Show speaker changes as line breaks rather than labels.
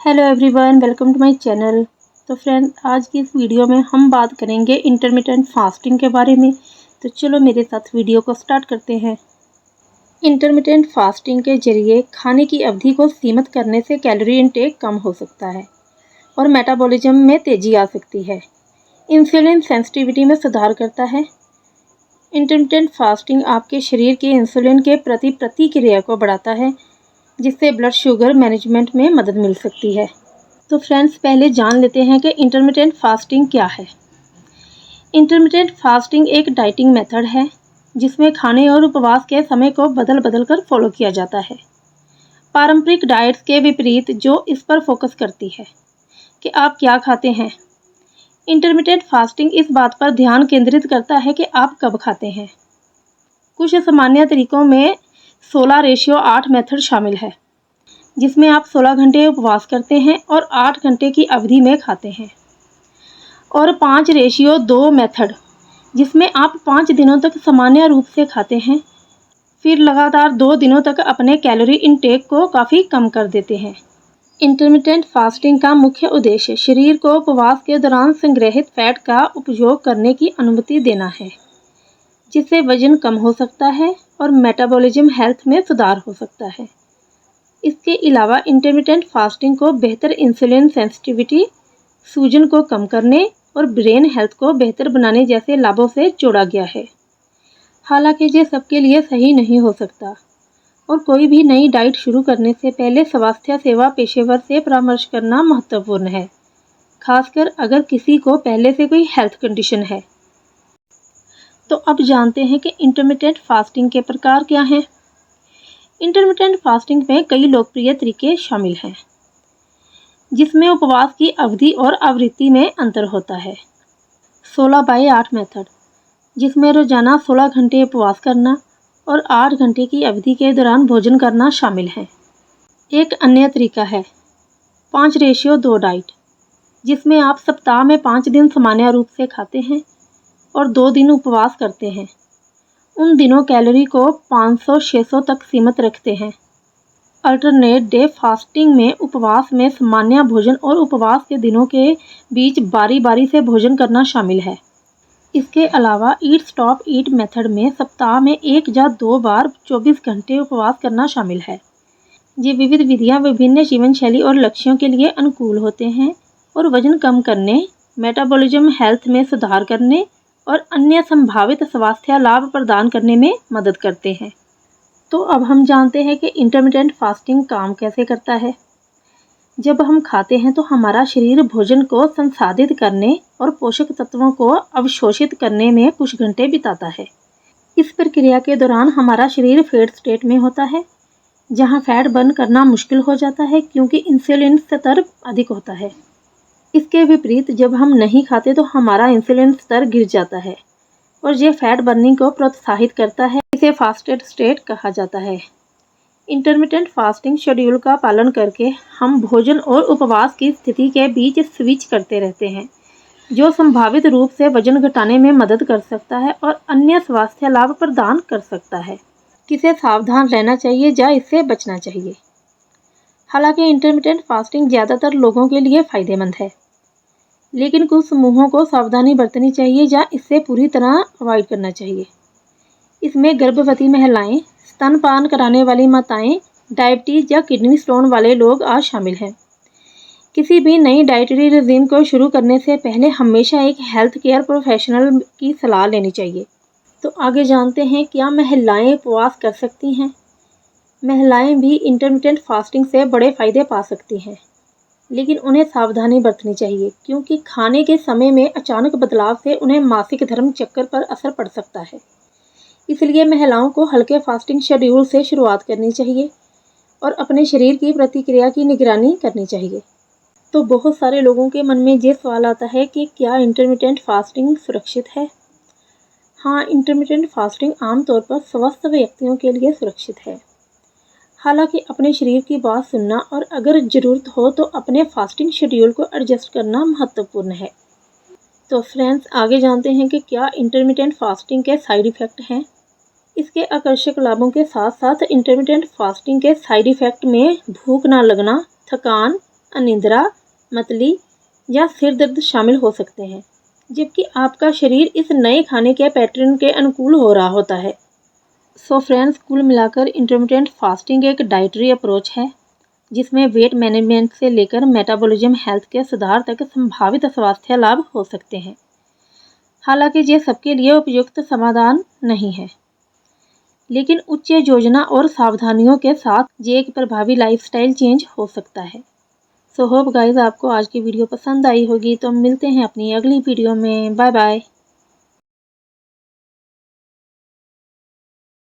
Hello everyone, welcome to my channel. तो friend, आज की इस वीडियो में हम बात करेंगे इंटरमिटेंट फास्टिंग के बारे में। तो चलो मेरे साथ वीडियो को स्टार्ट करते हैं। इंटरमिटेंट फास्टिंग के जरिए खाने की अवधि को सीमित करने से कैलोरी इनटेक कम हो सकता है और मेटाबॉलिज्म में तेज़ी आ सकती है। इंसुलिन सेंसिटिविटी में सुधार करता है। इंटरमिटेंट फास्टिंग आपके शरीर के इंसुलिन के प्रति प्रतिक्रिया को बढ़ाता है, जिससे ब्लड शुगर मैनेजमेंट में मदद मिल सकती है। तो फ्रेंड्स, पहले जान लेते हैं कि इंटरमिटेंट फास्टिंग क्या है। इंटरमिटेंट फास्टिंग एक डाइटिंग मेथड है जिसमें खाने और उपवास के समय को बदल बदल कर फॉलो किया जाता है। पारंपरिक डाइट्स के विपरीत, जो इस पर फोकस करती है कि आप क्या खाते हैं। इंटरमिटेंट फास्टिंग इस बात पर ध्यान केंद्रित करता है कि आप कब खाते हैं। कुछ सामान्य तरीकों में 16:8 मेथड शामिल है, जिसमें आप 16 घंटे उपवास करते हैं और 8 घंटे की अवधि में खाते हैं, और 5:2 मेथड, जिसमें आप 5 दिनों तक सामान्य रूप से खाते हैं, फिर लगातार 2 दिनों तक अपने कैलोरी इनटेक को काफ़ी कम कर देते हैं। इंटरमिटेंट फास्टिंग का मुख्य उद्देश्य शरीर को उपवास के दौरान संग्रहित फैट का उपयोग करने की अनुमति देना है, जिससे वजन कम हो सकता है और मेटाबॉलिज्म हेल्थ में सुधार हो सकता है। इसके अलावा इंटरमिटेंट फास्टिंग को बेहतर इंसुलिन सेंसिटिविटी, सूजन को कम करने और ब्रेन हेल्थ को बेहतर बनाने जैसे लाभों से जोड़ा गया है। हालांकि ये सबके लिए सही नहीं हो सकता और कोई भी नई डाइट शुरू करने से पहले स्वास्थ्य सेवा पेशेवर से परामर्श करना महत्वपूर्ण है, खासकर अगर किसी को पहले से कोई हेल्थ कंडीशन है। तो अब जानते हैं कि इंटरमिटेंट फास्टिंग के प्रकार क्या हैं। इंटरमिटेंट फास्टिंग में कई लोकप्रिय तरीके शामिल हैं, जिसमें उपवास की अवधि और आवृत्ति में अंतर होता है। 16/8 मेथड, जिसमें रोजाना 16 घंटे उपवास करना और 8 घंटे की अवधि के दौरान भोजन करना शामिल है। एक अन्य तरीका है 5:2 डाइट, जिसमें आप सप्ताह में 5 दिन सामान्य रूप से खाते हैं और 2 दिन उपवास करते हैं। उन दिनों कैलोरी को 500-600 तक सीमित रखते हैं। अल्टरनेट डे फास्टिंग में उपवास में सामान्य भोजन और उपवास के दिनों के बीच बारी बारी से भोजन करना शामिल है। इसके अलावा ईट स्टॉप ईट मेथड में सप्ताह में 1 या 2 बार 24 घंटे उपवास करना शामिल है। ये विविध विधियाँ विभिन्न जीवन शैली और लक्ष्यों के लिए अनुकूल होते हैं और वजन कम करने, मेटाबॉलिज्म हेल्थ में सुधार करने और अन्य संभावित स्वास्थ्य लाभ प्रदान करने में मदद करते हैं। तो अब हम जानते हैं कि इंटरमिटेंट फास्टिंग काम कैसे करता है। जब हम खाते हैं तो हमारा शरीर भोजन को संसाधित करने और पोषक तत्वों को अवशोषित करने में कुछ घंटे बिताता है। इस प्रक्रिया के दौरान हमारा शरीर फैट स्टेट में होता है, जहां फैट बर्न करना मुश्किल हो जाता है क्योंकि इंसुलिन स्तर अधिक होता है। इसके विपरीत, जब हम नहीं खाते तो हमारा इंसुलिन स्तर गिर जाता है और यह फैट बर्निंग को प्रोत्साहित करता है। इसे फास्टेड स्टेट कहा जाता है। इंटरमिटेंट फास्टिंग शेड्यूल का पालन करके हम भोजन और उपवास की स्थिति के बीच स्विच करते रहते हैं, जो संभावित रूप से वजन घटाने में मदद कर सकता है और अन्य स्वास्थ्य लाभ प्रदान कर सकता है। किसे सावधान रहना चाहिए या इससे बचना चाहिए। हालांकि इंटरमिटेंट फास्टिंग ज़्यादातर लोगों के लिए फ़ायदेमंद है, लेकिन कुछ समूहों को सावधानी बरतनी चाहिए या इससे पूरी तरह अवॉइड करना चाहिए। इसमें गर्भवती महिलाएं, स्तनपान कराने वाली माताएं, डायबिटीज़ या किडनी स्टोन वाले लोग आज शामिल हैं। किसी भी नई डाइटरी रिजीम को शुरू करने से पहले हमेशा एक हेल्थ केयर प्रोफेशनल की सलाह लेनी चाहिए। तो आगे जानते हैं, क्या महिलाएं उपवास कर सकती हैं। महिलाएं भी इंटरमिटेंट फास्टिंग से बड़े फ़ायदे पा सकती हैं, लेकिन उन्हें सावधानी बरतनी चाहिए क्योंकि खाने के समय में अचानक बदलाव से उन्हें मासिक धर्म चक्र पर असर पड़ सकता है। इसलिए महिलाओं को हल्के फास्टिंग शेड्यूल से शुरुआत करनी चाहिए और अपने शरीर की प्रतिक्रिया की निगरानी करनी चाहिए। तो बहुत सारे लोगों के मन में ये सवाल आता है कि क्या इंटरमिटेंट फास्टिंग सुरक्षित है। हाँ, इंटरमिटेंट फास्टिंग आमतौर पर स्वस्थ व्यक्तियों के लिए सुरक्षित है। हालांकि अपने शरीर की बात सुनना और अगर ज़रूरत हो तो अपने फास्टिंग शेड्यूल को एडजस्ट करना महत्वपूर्ण है। तो फ्रेंड्स, आगे जानते हैं कि क्या इंटरमिटेंट फास्टिंग के साइड इफ़ेक्ट हैं। इसके आकर्षक लाभों के साथ साथ इंटरमिटेंट फास्टिंग के साइड इफ़ेक्ट में भूख ना लगना, थकान, अनिद्रा, मतली या सिर दर्द शामिल हो सकते हैं, जबकि आपका शरीर इस नए खाने के पैटर्न के अनुकूल हो रहा होता है। सो फ्रेंड्स, कुल मिलाकर इंटरमिटेंट फास्टिंग एक डाइटरी अप्रोच है जिसमें वेट मैनेजमेंट से लेकर मेटाबॉलिज्म हेल्थ के सुधार तक संभावित स्वास्थ्य लाभ हो सकते हैं। हालांकि ये सबके लिए उपयुक्त समाधान नहीं है, लेकिन उच्च योजना और सावधानियों के साथ ये एक प्रभावी लाइफस्टाइल चेंज हो सकता है। सो होप गाइस आपको आज की वीडियो पसंद आई होगी। तो मिलते हैं अपनी अगली वीडियो में। Bye bye.